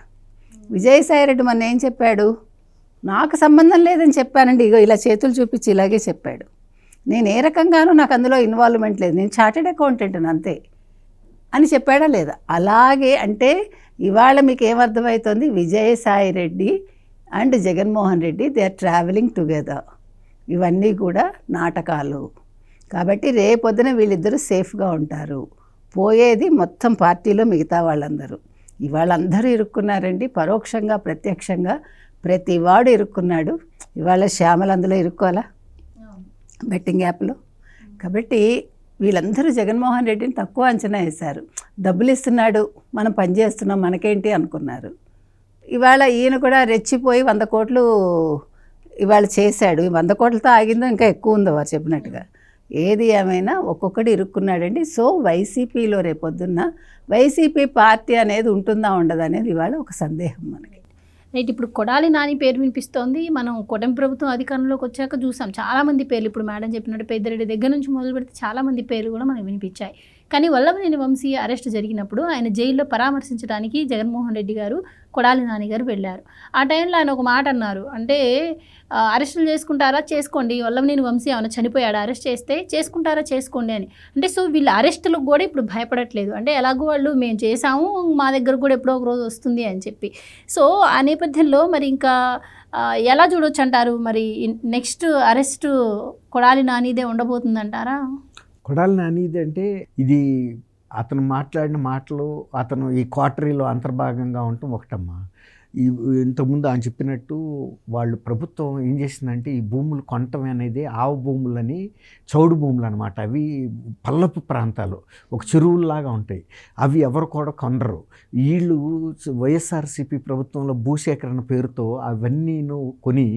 విజయసాయిరెడ్డి మొన్న ఏం చెప్పాడు, నాకు సంబంధం లేదని చెప్పానండి, ఇగో ఇలా చేతులు చూపించి ఇలాగే చెప్పాడు. నేను ఏ రకంగానూ నాకు అందులో ఇన్వాల్వ్మెంట్ లేదు, నేను చార్టెడ్ అకౌంటెంట్ అంతే అని చెప్పాడా లేదా? అలాగే అంటే ఇవాళ మీకు ఏమర్థమవుతుంది, Vijayasai Reddy and Jaganmohan Reddy they are travelling together. ఇవన్నీ కూడా నాటకాలు. కాబట్టి రేపొద్దున వీళ్ళిద్దరూ సేఫ్గా ఉంటారు. పోయేది మొత్తం పార్టీలో మిగతా వాళ్ళందరూ. ఇవాళ అందరూ ఇరుక్కున్నారండి, పరోక్షంగా ప్రత్యక్షంగా ప్రతి వాడు ఇరుక్కున్నాడు. ఇవాళ శ్యామల అందులో ఇరుక్కోవాలా బెట్టింగ్ యాప్లో. కాబట్టి వీళ్ళందరూ జగన్మోహన్ రెడ్డిని తక్కువ అంచనా వేశారు. డబ్బులు ఇస్తున్నాడు, మనం పనిచేస్తున్నాం, మనకేంటి అనుకున్నారు. ఇవాళ ఈయన కూడా రెచ్చిపోయి 100 కోట్లు ఇవాళ చేశాడు. 100 కోట్లతో ఆగిందో ఇంకా ఎక్కువ ఉందో వారు చెప్పినట్టుగా. ఏది ఏమైనా ఒక్కొక్కటి ఇరుక్కున్నాడండి. సో వైసీపీలో రేపొద్దున్న వైసీపీ పార్టీ అనేది ఉంటుందా ఉండదా అనేది ఇవాళ ఒక సందేహం మనకి. రైట్. ఇప్పుడు కొడాలి నాని పేరు వినిపిస్తోంది. మనం కూటమి ప్రభుత్వం అధికారంలోకి వచ్చాక చూసాం చాలామంది పేర్లు. ఇప్పుడు మేడం చెప్పినట్టు పెద్దిరెడ్డి దగ్గర నుంచి మొదలు పెడితే చాలామంది పేర్లు కూడా మనకు వినిపించాయి. కానీ వల్లభనేని వంశీ అరెస్ట్ జరిగినప్పుడు ఆయన జైల్లో పరామర్శించడానికి జగన్మోహన్ రెడ్డి గారు, కొడాలి నాని గారు వెళ్ళారు. ఆ టైంలో ఆయన ఒక మాట అన్నారు, అంటే అరెస్టులు చేసుకుంటారా చేసుకోండి, వల్లభనేని వంశీ ఏమైనా చనిపోయాడు, అరెస్ట్ చేస్తే చేసుకుంటారా చేసుకోండి అని. అంటే సో వీళ్ళ అరెస్టులకు కూడా ఇప్పుడు భయపడట్లేదు. అంటే ఎలాగో వాళ్ళు మేము చేసాము, మా దగ్గర కూడా ఎప్పుడో ఒక రోజు వస్తుంది అని చెప్పి. సో ఆ నేపథ్యంలో మరి ఇంకా ఎలా చూడొచ్చు అంటారు? మరి నెక్స్ట్ అరెస్టు కొడాలి నానిదే ఉండబోతుందంటారా? కొడాలి నానిది అంటే ఇది అతను మాట్లాడిన మాటలు అతను ఈ క్వార్టరీలో అంతర్భాగంగా ఉండటం ఒకటమ్మా. ఇంతకుముందు ఆయన చెప్పినట్టు వాళ్ళు ప్రభుత్వం ఏం చేసిందంటే ఈ భూములు కొనటం అనేది ఆవు భూములని, చౌడు భూములు అనమాట. అవి పల్లపు ప్రాంతాలు, ఒక చెరువుల్లాగా ఉంటాయి. అవి ఎవరు కూడా కొనరు. వీళ్ళు వైఎస్ఆర్సీపీ ప్రభుత్వంలో భూసేకరణ పేరుతో అవన్నీను కొని,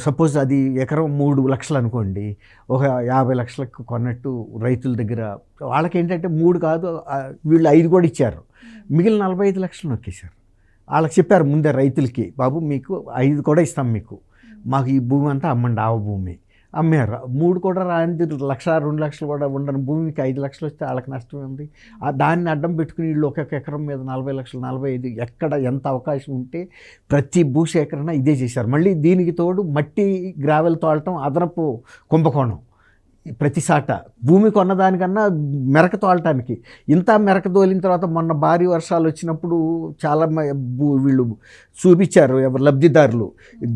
సపోజ్ అది ఎకరం 3 లక్షలు అనుకోండి, ఒక 50 లక్షలకు కొన్నట్టు రైతుల దగ్గర. వాళ్ళకి ఏంటంటే 3 కాదు, వీళ్ళు 5 కూడా ఇచ్చారు. మిగిలిన 45 లక్షలు నొక్కేశారు. వాళ్ళకి చెప్పారు ముందే రైతులకి, బాబు మీకు 5 కూడా ఇస్తాం, మీకు మాకు ఈ భూమి అంతా అమ్మండి, ఆవ భూమి. అమ్మారు. 3 కూడా రాని 1,00,000, 2 లక్షలు కూడా ఉండని భూమికి 5 లక్షలు వస్తే వాళ్ళకి నష్టం ఉంది. దాన్ని అడ్డం పెట్టుకుని వీళ్ళు ఒక ఎకరం మీద 40 లక్షలు, 45, ఎక్కడ ఎంత అవకాశం ఉంటే ప్రతి భూసేకరణ ఇదే చేశారు. మళ్ళీ దీనికి తోడు మట్టి గ్రావెల్ తోలటం అదనపు కుంభకోణం. ప్రతి సాట భూమి కొన్నదానికన్నా మెరక తోలటానికి ఇంత మెరక తోలిన తర్వాత మొన్న భారీ వర్షాలు వచ్చినప్పుడు చాలా వీళ్ళు చూపించారు, ఎవరు లబ్ధిదారులు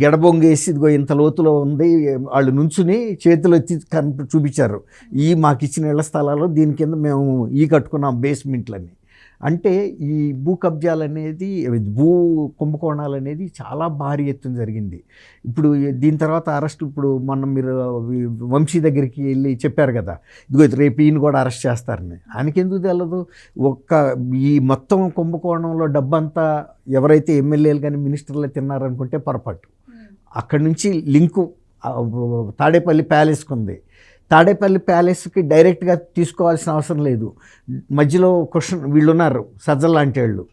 గెడబొంగేసి ఇదిగో ఇంత లోతులో ఉంది, వాళ్ళు నుంచుని చేతులు ఎత్తి చూపించారు, ఈ మాకు ఇచ్చిన ఇళ్ల స్థలాలు దీని కింద మేము ఈ కట్టుకున్నాం బేస్మెంట్లని. అంటే ఈ భూ కబ్జాలు అనేది, భూ కుంభకోణాలు అనేది చాలా భారీ ఎత్తున జరిగింది. ఇప్పుడు దీని తర్వాత అరెస్ట్, ఇప్పుడు మొన్న మీరు వంశీ దగ్గరికి వెళ్ళి చెప్పారు కదా, ఇదిగో రేపు ఈయన కూడా అరెస్ట్ చేస్తారని. ఆయనకెందుకు తెలియదు? ఈ మొత్తం కుంభకోణంలో డబ్బంతా ఎవరైతే ఎమ్మెల్యేలు కానీ మినిస్టర్లు తిన్నారనుకుంటే పొరపాటు. అక్కడి నుంచి లింకు తాడేపల్లి ప్యాలెస్కి ఉంది. తాడేపల్లి ప్యాలెస్కి డైరెక్ట్గా తీసుకోవాల్సిన అవసరం లేదు. మధ్యలో క్వశ్చన్ వీళ్ళు ఉన్నారు, సజ్జల లాంటి వాళ్ళు.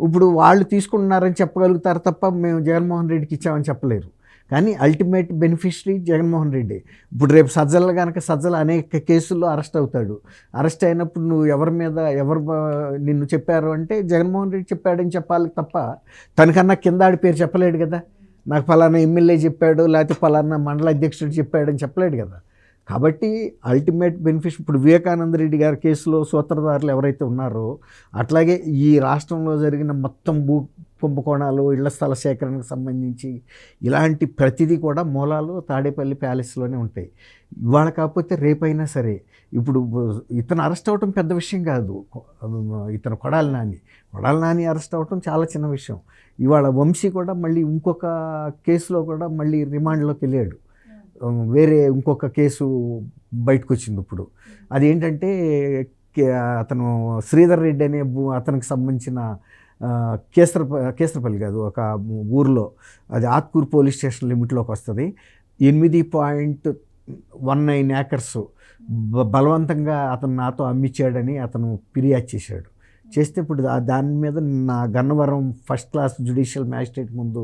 ఇప్పుడు వాళ్ళు తీసుకుంటున్నారని చెప్పగలుగుతారు తప్ప మేము జగన్మోహన్ రెడ్డికి ఇచ్చామని చెప్పలేరు. కానీ అల్టిమేట్ బెనిఫిషరీ జగన్మోహన్ రెడ్డి. ఇప్పుడు రేపు సజ్జల అనేక కేసుల్లో అరెస్ట్ అవుతాడు. అరెస్ట్ అయినప్పుడు నువ్వు ఎవరి మీద నిన్ను చెప్పారు అంటే జగన్మోహన్ రెడ్డి చెప్పాడని చెప్పాలి తప్ప తనకన్నా కిందాడి పేరు చెప్పలేడు కదా. నాకు ఫలానా ఎమ్మెల్యే చెప్పాడు, లేకపోతే ఫలానా మండల అధ్యక్షుడు చెప్పాడు అని చెప్పలేడు కదా. కాబట్టి అల్టిమేట్ బెనిఫిట్ ఇప్పుడు వివేకానంద రెడ్డి గారి కేసులో సూత్రధారులు ఎవరైతే ఉన్నారో, అట్లాగే ఈ రాష్ట్రంలో జరిగిన మొత్తం భూ కుంభకోణాలు, ఇళ్ల స్థల సేకరణకు సంబంధించి ఇలాంటి ప్రతిదీ కూడా మూలాలు తాడేపల్లి ప్యాలెస్లోనే ఉంటాయి. ఇవాళ కాకపోతే రేపైనా సరే, ఇప్పుడు ఇతను అరెస్ట్ అవ్వటం పెద్ద విషయం కాదు. ఇతను కొడాలి నాని అరెస్ట్ అవ్వటం చాలా చిన్న విషయం. ఇవాళ వంశీ కూడా మళ్ళీ ఇంకొక కేసులో కూడా మళ్ళీ రిమాండ్లోకి వెళ్ళాడు. వేరే ఇంకొక కేసు బయటకు వచ్చింది ఇప్పుడు. అదేంటంటే అతను శ్రీధర్ రెడ్డి అనే అతనికి సంబంధించిన కేసరపల్లి కాదు, ఒక ఊర్లో, అది ఆత్కూరు పోలీస్ స్టేషన్ లిమిట్లోకి వస్తుంది. 8.19 ఏకర్స్ బలవంతంగా అతను నాతో అమ్మిచ్చాడని అతను ఫిర్యాదు చేస్తే ఇప్పుడు దాని మీద నా Gannavaram first class judicial magistrate ముందు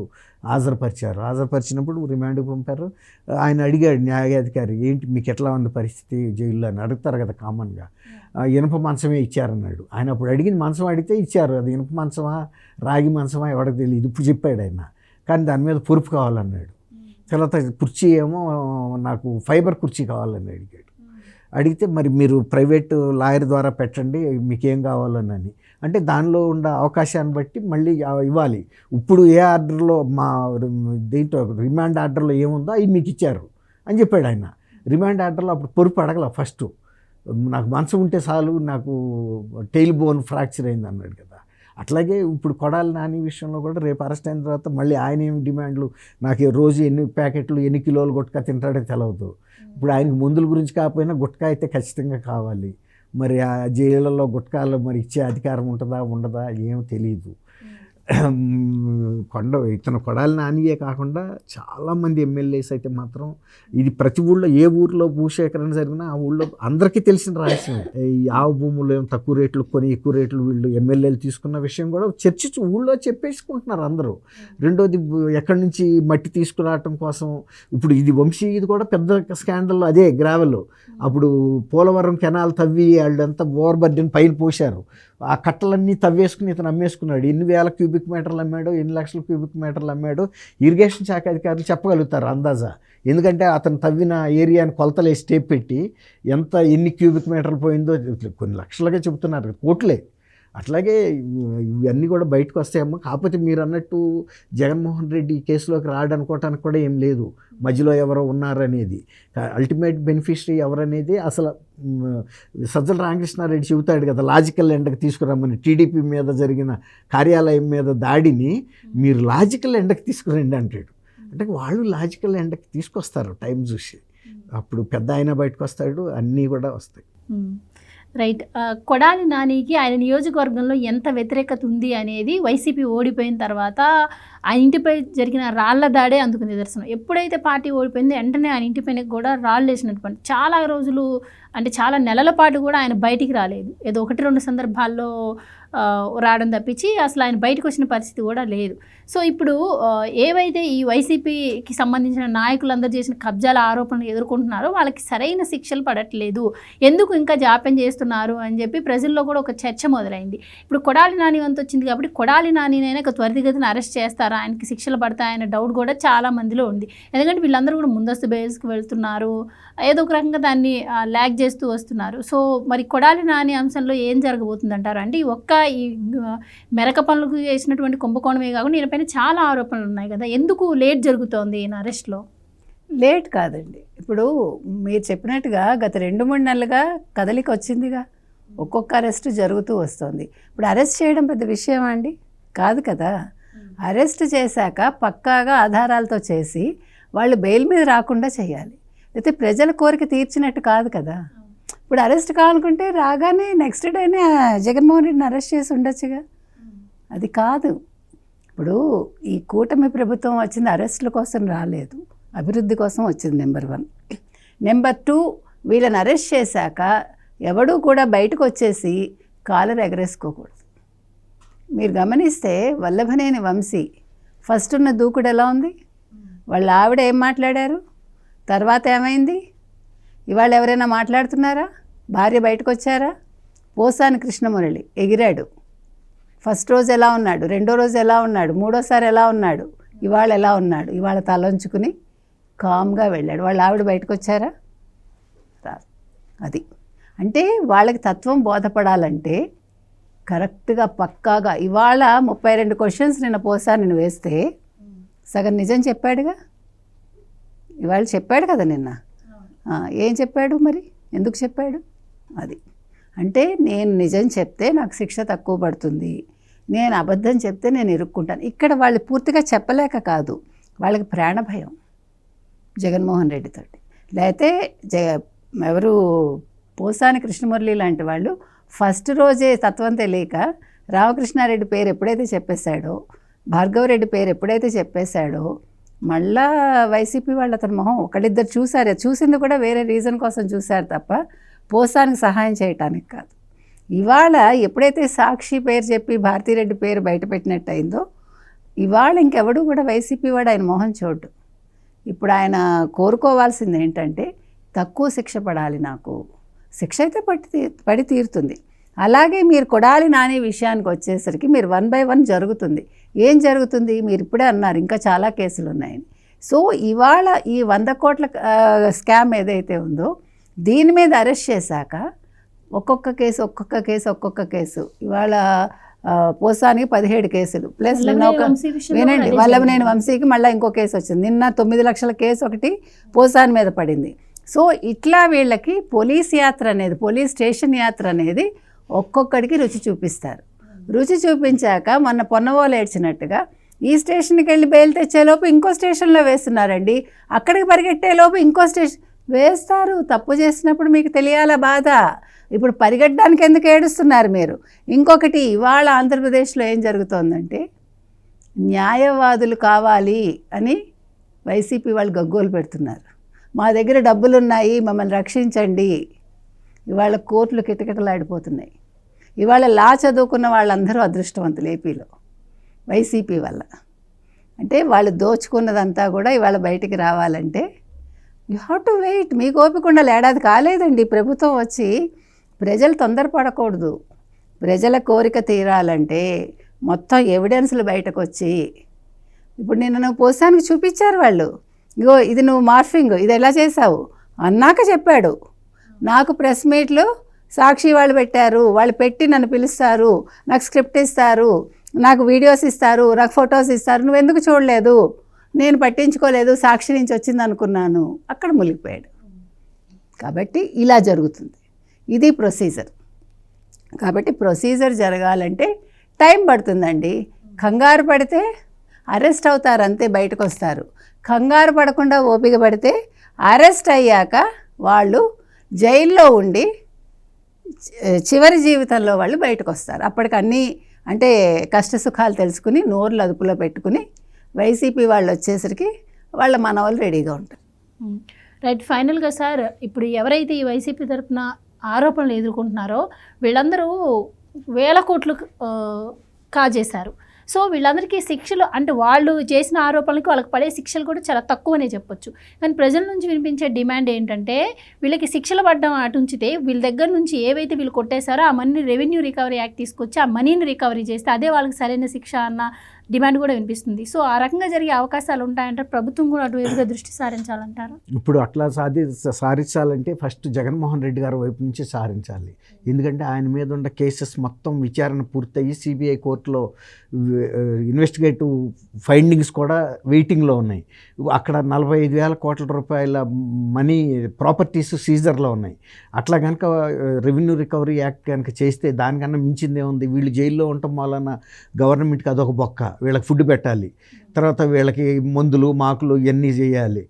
హాజరుపరిచినప్పుడు రిమాండ్కి పంపారు. ఆయన అడిగాడు న్యాయాధికారి, ఏంటి మీకు ఎట్లా ఉంది పరిస్థితి జైల్లో అని అడుగుతారు కదా కామన్గా. ఇనుప మంచమే ఇచ్చారన్నాడు. ఆయన అప్పుడు అడిగింది మంచం అడిగితే ఇచ్చారు. అది ఇనుప మంచమా రాగి మంచమా ఎవరికి తెలియదు. ఇప్పుడు చెప్పాడు ఆయన. కానీ దాని మీద పొరుపు కావాలన్నాడు. తర్వాత కుర్చీ ఏమో నాకు ఫైబర్ కుర్చీ కావాలని అడిగితే మరి మీరు ప్రైవేటు లాయర్ ద్వారా పెట్టండి మీకేం కావాలని. అంటే దానిలో ఉన్న అవకాశాన్ని బట్టి మళ్ళీ ఇవ్వాలి. ఇప్పుడు ఏ ఆర్డర్లో మా దీంట్లో రిమాండ్ ఆర్డర్లో ఏముందో అవి మీకు ఇచ్చారు అని చెప్పాడు ఆయన. రిమాండ్ ఆర్డర్లో అప్పుడు పొరుపు అడగల. ఫస్ట్ నాకు మనసు ఉంటే చాలు, నాకు టెయిల్ బోన్ ఫ్రాక్చర్ అయింది అన్నాడు కదా. అట్లాగే ఇప్పుడు కొడాలి నాని విషయంలో కూడా రేపు అరెస్ట్ అయిన తర్వాత మళ్ళీ ఆయన ఏమి డిమాండ్లు, నాకు రోజు ఎన్ని ప్యాకెట్లు ఎన్ని కిలోలు గుట్కా తింటాడో తెలవదు. ఇప్పుడు ఆయనకు మందుల గురించి కాకపోయినా గుట్కా అయితే ఖచ్చితంగా కావాలి. మరి ఆ జైళ్ళలో గుట్కాలు మరి ఇచ్చే అధికారం ఉంటుందా ఉండదా ఏమో తెలియదు. ఇతను కొడాలి నానియే కాకుండా చాలామంది ఎమ్మెల్యేస్ అయితే మాత్రం ఇది ప్రతి ఊళ్ళో ఏ ఊర్లో భూసేకరణ జరిగినా ఆ ఊళ్ళో అందరికీ తెలిసిన రహస్యం. ఈ ఆవు భూములు ఏమో తక్కువ రేట్లు కొని ఎక్కువ రేట్లు వీళ్ళు ఎమ్మెల్యేలు తీసుకున్న విషయం కూడా చర్చించి ఊళ్ళో చెప్పేసుకుంటున్నారు అందరూ. రెండోది ఎక్కడి నుంచి మట్టి తీసుకురావటం కోసం ఇప్పుడు ఇది వంశీ ఇది కూడా పెద్ద స్కాండల్. అదే గ్రావెల్ అప్పుడు పోలవరం కెనాల్ తవ్వి వాళ్ళంతా ఓవర్బర్డెన్ పైన పోశారు. ఆ కట్టలన్నీ తవ్వేసుకుని ఇతను అమ్మేసుకున్నాడు. ఎన్ని వేల క్యూబిక్ మీటర్లు అమ్మాడో, ఎన్ని లక్షల క్యూబిక్ మీటర్లు అమ్మాడో ఇరిగేషన్ శాఖ అధికారులు చెప్పగలుగుతారు అందాజా. ఎందుకంటే అతను తవ్విన ఏరియాని కొలతలు స్టేప్ పెట్టి ఎన్ని క్యూబిక్ మీటర్లు పోయిందో కొన్ని లక్షలుగా చెబుతున్నారు, కోట్లే. అట్లాగే ఇవన్నీ కూడా బయటకు వస్తాయమ్మా. కాకపోతే మీరు అన్నట్టు జగన్మోహన్ రెడ్డి ఈ కేసులోకి రాడనుకోవటానికి కూడా ఏం లేదు. మధ్యలో ఎవరో ఉన్నారనేది, అల్టిమేట్ బెనిఫిషరీ ఎవరనేది అసలు సజ్జల రామకృష్ణారెడ్డి చెబుతాడు కదా, లాజికల్ ఎండకు తీసుకురమ్మని. టీడీపీ మీద జరిగిన కార్యాలయం మీద దాడిని మీరు లాజికల్ ఎండకు తీసుకురండి అంటాడు. అంటే వాళ్ళు లాజికల్ ఎండకి తీసుకొస్తారు టైం చూసి. అప్పుడు పెద్ద ఆయన బయటకు వస్తాడు, అన్నీ కూడా వస్తాయి. రైట్. కొడాలి నానికి ఆయన నియోజకవర్గంలో ఎంత వ్యతిరేకత ఉంది అనేది వైసీపీ ఓడిపోయిన తర్వాత ఆయన ఇంటిపై జరిగిన రాళ్ల దాడే అందుకు నిదర్శనం. ఎప్పుడైతే పార్టీ ఓడిపోయిందో వెంటనే ఆయన ఇంటిపైన కూడా రాళ్ళు వేసినటువంటి చాలా రోజులు, అంటే చాలా నెలల పాటు కూడా ఆయన బయటికి రాలేదు. ఏదో 1-2 సందర్భాల్లో రావడం తప్పించి అసలు ఆయన బయటకు వచ్చిన పరిస్థితి కూడా లేదు. సో ఇప్పుడు ఏవైతే ఈ వైసీపీకి సంబంధించిన నాయకులందరూ చేసిన కబ్జాల ఆరోపణలు ఎదుర్కొంటున్నారో వాళ్ళకి సరైన శిక్షలు పడట్లేదు, ఎందుకు ఇంకా జాప్యం చేస్తున్నారు అని చెప్పి ప్రజల్లో కూడా ఒక చర్చ మొదలైంది. ఇప్పుడు కొడాలి నాని వంతు వచ్చింది కాబట్టి కొడాలి నానినైనా ఒక త్వరితగతిన అరెస్ట్ చేస్తారా, ఆయనకి శిక్షలు పడతాయన్న డౌట్ కూడా చాలా మందిలో ఉంది. ఎందుకంటే వీళ్ళందరూ కూడా ముందస్తు బెయిల్స్కి వెళ్తున్నారు, ఏదో ఒక రకంగా దాన్ని ల్యాగ్ చేస్తూ వస్తున్నారు. సో మరి కొడాలి నాని అంశంలో ఏం జరగబోతుంది అంటారు? అంటే ఈ మెరక పనులకు చేసినటువంటి కుంభకోణమే కాకుండా ఈయనపైన చాలా ఆరోపణలు ఉన్నాయి కదా, ఎందుకు లేట్ జరుగుతోంది ఈయన అరెస్ట్లో? లేట్ కాదండి. ఇప్పుడు మీరు చెప్పినట్టుగా గత 2-3 నెలలుగా కదలిక వచ్చిందిగా, ఒక్కొక్క అరెస్ట్ జరుగుతూ వస్తుంది. ఇప్పుడు అరెస్ట్ చేయడం పెద్ద విషయం అండి కాదు కదా. అరెస్ట్ చేశాక పక్కాగా ఆధారాలతో చేసి వాళ్ళు బెయిల్ మీద రాకుండా చేయాలి. అయితే ప్రజల కోరిక తీర్చినట్టు కాదు కదా. ఇప్పుడు అరెస్ట్ కావాలనుకుంటే రాగానే నెక్స్ట్ డేనే జగన్మోహన్ రెడ్డిని అరెస్ట్ చేసి ఉండొచ్చుగా, అది కాదు. ఇప్పుడు ఈ కూటమి ప్రభుత్వం వచ్చింది అరెస్టుల కోసం రాలేదు, అభివృద్ధి కోసం వచ్చింది. నెంబర్ 1. నెంబర్ 2, వీళ్ళని అరెస్ట్ చేశాక ఎవడూ కూడా బయటకు వచ్చేసి కాలర్ ఎగరేసుకోకూడదు. మీరు గమనిస్తే వల్లభనేని వంశీ ఫస్ట్ ఉన్న దూకుడు ఎలా ఉంది, వాళ్ళ ఆవిడ ఏం మాట్లాడారు, తర్వాత ఏమైంది, ఇవాళ ఎవరైనా మాట్లాడుతున్నారా, భార్య బయటకు వచ్చారా? పోసాని కృష్ణమురళి ఎగిరాడు. ఫస్ట్ రోజు ఎలా ఉన్నాడు, రెండో రోజు ఎలా ఉన్నాడు, మూడోసారి ఎలా ఉన్నాడు, ఇవాళ ఎలా ఉన్నాడు? ఇవాళ తలంచుకుని కామ్గా వెళ్ళాడు. వాళ్ళ ఆవిడ బయటకు వచ్చారా? రాదు. అది అంటే వాళ్ళకి తత్వం బోధపడాలంటే కరెక్ట్గా పక్కాగా ఇవాళ 32 క్వశ్చన్స్ నిన్న పోసాను వేస్తే సగం నిజం చెప్పాడుగా. ఇవాళ చెప్పాడు కదా నిన్న. ఏం చెప్పాడు మరి? ఎందుకు చెప్పాడు? అది అంటే నేను నిజం చెప్తే నాకు శిక్ష తక్కువ పడుతుంది, నేను అబద్ధం చెప్తే నేను ఇరుక్కుంటాను. ఇక్కడ వాళ్ళు పూర్తిగా చెప్పలేక కాదు, వాళ్ళకి ప్రాణ భయం జగన్మోహన్ రెడ్డితోటి. లేకపోతే ఎవరు పోసాని కృష్ణమురళి లాంటి వాళ్ళు ఫస్ట్ రోజే తత్వం తెలియక రామకృష్ణారెడ్డి పేరు ఎప్పుడైతే చెప్పేశాడో, భార్గవరెడ్డి పేరు ఎప్పుడైతే చెప్పేశాడో, మళ్ళా వైసీపీ వాళ్ళు అతని మొహం ఒకళ్ళిద్దరు చూశారు. చూసింది కూడా వేరే రీజన్ కోసం చూశారు తప్ప పోసానికి సహాయం చేయటానికి కాదు. ఇవాళ ఎప్పుడైతే సాక్షి పేరు చెప్పి భారతీరెడ్డి పేరు బయటపెట్టినట్టు అయిందో, ఇవాళ ఇంకెవడు కూడా వైసీపీ వాడు ఆయన మొహం చూడు. ఇప్పుడు ఆయన కోరుకోవాల్సింది ఏంటంటే తక్కువ శిక్ష పడాలి, నాకు శిక్ష అయితే పడి తీరుతుంది. అలాగే మీరు కొడాలి నాని విషయానికి వచ్చేసరికి మీరు 1 by 1 జరుగుతుంది. ఏం జరుగుతుంది? మీరు ఇప్పుడే అన్నారు ఇంకా చాలా కేసులు ఉన్నాయని. సో ఇవాళ ఈ 100 కోట్ల స్కామ్ ఏదైతే ఉందో దీని మీద అరెస్ట్ చేశాక ఒక్కొక్క కేసు ఇవాళ పోసానికి 17 కేసులు ప్లస్ నిన్న వినండి వల్లభనేని వంశీకి మళ్ళీ ఇంకో కేసు వచ్చింది. నిన్న 9 లక్షల కేసు ఒకటి పోసాని మీద పడింది. సో ఇట్లా వీళ్ళకి పోలీస్ స్టేషన్ యాత్ర అనేది ఒక్కొక్కడికి రుచి చూపిస్తారు. రుచి చూపించాక మొన్న పొన్నవోలు ఏడ్చినట్టుగా ఈ స్టేషన్కి వెళ్ళి బెయిల్ తెచ్చేలోపు ఇంకో స్టేషన్లో వేస్తున్నారండి, అక్కడికి పరిగెట్టేలోపు ఇంకో స్టేషన్ వేస్తారు. తప్పు చేసినప్పుడు మీకు తెలియాలా బాధ? ఇప్పుడు పరిగెట్టడానికి ఎందుకు ఏడుస్తున్నారు మీరు? ఇంకొకటి ఇవాళ ఆంధ్రప్రదేశ్లో ఏం జరుగుతోందంటే న్యాయవాదులు కావాలి అని వైసీపీ వాళ్ళు గగ్గోలు పెడుతున్నారు. మా దగ్గర డబ్బులున్నాయి, మమ్మల్ని రక్షించండి. ఇవాళ కోర్టులు కిటకిటలాడిపోతున్నాయి. ఇవాళ లా చదువుకున్న వాళ్ళందరూ అదృష్టవంతులు ఏపీలో వైసీపీ వల్ల. అంటే వాళ్ళు దోచుకున్నదంతా కూడా ఇవాళ బయటికి రావాలంటే యూ హ్యావ్ టు వెయిట్. మీకు ఓపిక ఉండాలి. ఏడాది కాలేదండి ప్రభుత్వం వచ్చి. ప్రజలు తొందరపడకూడదు. ప్రజల కోరిక తీరాలంటే మొత్తం ఎవిడెన్స్లు బయటకు వచ్చి, ఇప్పుడు నిన్న పోసానికి చూపించారు వాళ్ళు, ఇగో ఇది నువ్వు మార్ఫింగ్, ఇది ఎలా చేసావు అన్నాక చెప్పాడు. నాకు ప్రెస్ మీట్లు సాక్షి వాళ్ళు పెట్టారు, వాళ్ళు పెట్టి నన్ను పిలుస్తారు, నాకు స్క్రిప్ట్ ఇస్తారు, నాకు వీడియోస్ ఇస్తారు, నాకు ఫొటోస్ ఇస్తారు, నువ్వెందుకు చూడలేదు, నేను పట్టించుకోలేదు, సాక్షి నుంచి వచ్చింది అనుకున్నాను. అక్కడ మునిగిపోయాడు. కాబట్టి ఇలా జరుగుతుంది. ఇది ప్రొసీజర్. కాబట్టి ప్రొసీజర్ జరగాలంటే టైం పడుతుందండి. కంగారు పడితే అరెస్ట్ అవుతారు, అంతే, బయటకు వస్తారు. కంగారు పడకుండా ఓపిక పడితే అరెస్ట్ అయ్యాక వాళ్ళు జైల్లో ఉండి చివరి జీవితంలో వాళ్ళు బయటకు వస్తారు. అప్పటికి అన్నీ అంటే కష్టసుఖాలు తెలుసుకుని నోర్లు అదుపులో పెట్టుకుని వైసీపీ వాళ్ళు వచ్చేసరికి వాళ్ళ మనవాళ్ళు రెడీగా ఉంటారు. రైట్. ఫైనల్గా సార్, ఇప్పుడు ఎవరైతే ఈ వైసీపీ తరఫున ఆరోపణలు ఎదుర్కొంటున్నారో వీళ్ళందరూ వేల కోట్లు కాజేశారు. సో వీళ్ళందరికీ శిక్షలు అంటే వాళ్ళు చేసిన ఆరోపణలకి వాళ్ళకి పడే శిక్షలు కూడా చాలా తక్కువనే చెప్పొచ్చు. కానీ ప్రజల నుంచి వినిపించే డిమాండ్ ఏంటంటే వీళ్ళకి శిక్షలు పడడం అటుంచితే వీళ్ళ దగ్గర నుంచి ఏవైతే వీళ్ళు కొట్టేశారో ఆ మనీని రెవెన్యూ రికవరీ యాక్ట్ తీసుకొచ్చి ఆ మనీని రికవరీ చేస్తే అదే వాళ్ళకి సరైన శిక్ష అన్న డిమాండ్ కూడా వినిపిస్తుంది. సో ఆ రకంగా జరిగే అవకాశాలు ఉంటాయంటారు. ప్రభుత్వం కూడా అటువైపుగా దృష్టి సారించాలంటారు. ఇప్పుడు అట్లా సారించాలంటే ఫస్ట్ జగన్మోహన్ రెడ్డి గారి వైపు నుంచి సారించాలి. ఎందుకంటే ఆయన మీద ఉన్న కేసెస్ మొత్తం విచారణ పూర్తయి సిబిఐ కోర్టులో ఇన్వెస్టిగేటివ్ ఫైండింగ్స్ కూడా వెయిటింగ్లో ఉన్నాయి. అక్కడ 45,000 కోట్ల రూపాయల మనీ ప్రాపర్టీస్ సీజర్లో ఉన్నాయి. అట్లా కనుక రెవెన్యూ రికవరీ యాక్ట్ కనుక చేస్తే దానికన్నా మించిందే ఉంది. వీళ్ళు జైల్లో ఉండటం వలన గవర్నమెంట్కి అదొక బొక్క. వీళ్ళకి ఫుడ్ పెట్టాలి, తర్వాత వీళ్ళకి మందులు మాకులు ఇవన్నీ చేయాలి.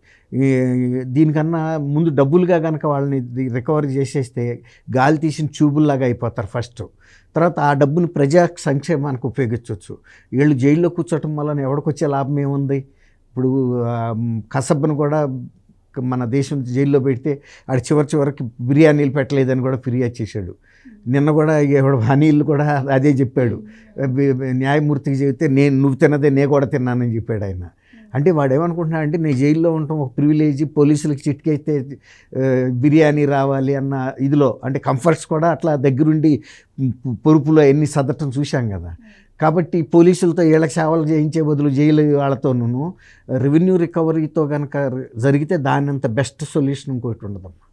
దీనికన్నా ముందు డబ్బులుగా కనుక వాళ్ళని రికవరీ చేసేస్తే గాలి తీసిన ట్యూబుల్లాగా అయిపోతారు ఫస్ట్. తర్వాత ఆ డబ్బుని ప్రజా సంక్షేమానికి ఉపయోగించవచ్చు. వీళ్ళు జైల్లో కూర్చోవటం వలన ఎవడికొచ్చే లాభం ఏముంది? ఇప్పుడు కసబ్ను కూడా మన దేశం జైల్లో పెడితే ఆడు చివరికి బిర్యానీలు పెట్టలేదని కూడా ఫిర్యాదు చేశాడు. నిన్న కూడా ఎవడు అనిల్ కూడా అదే చెప్పాడు. న్యాయమూర్తికి చెబితే నువ్వు తిన్నదే నేను కూడా తిన్నానని చెప్పాడు ఆయన. అంటే వాడు ఏమనుకుంటున్నాడు అంటే నేను జైల్లో ఉండటం ఒక ప్రివిలేజ్, పోలీసులకు చిట్కైతే బిర్యానీ రావాలి అన్న ఇదిలో, అంటే కంఫర్ట్స్ కూడా అట్లా దగ్గరుండి పొరుపులో ఎన్ని సదటం చూశాం కదా. కాబట్టి పోలీసులతో వీళ్ళకి సేవలు చేయించే బదులు జైలు వాళ్ళతోనూ రెవెన్యూ రికవరీతో కనుక జరిగితే దానంత బెస్ట్ సొల్యూషన్ ఇంకోటి ఉండదమ్మా.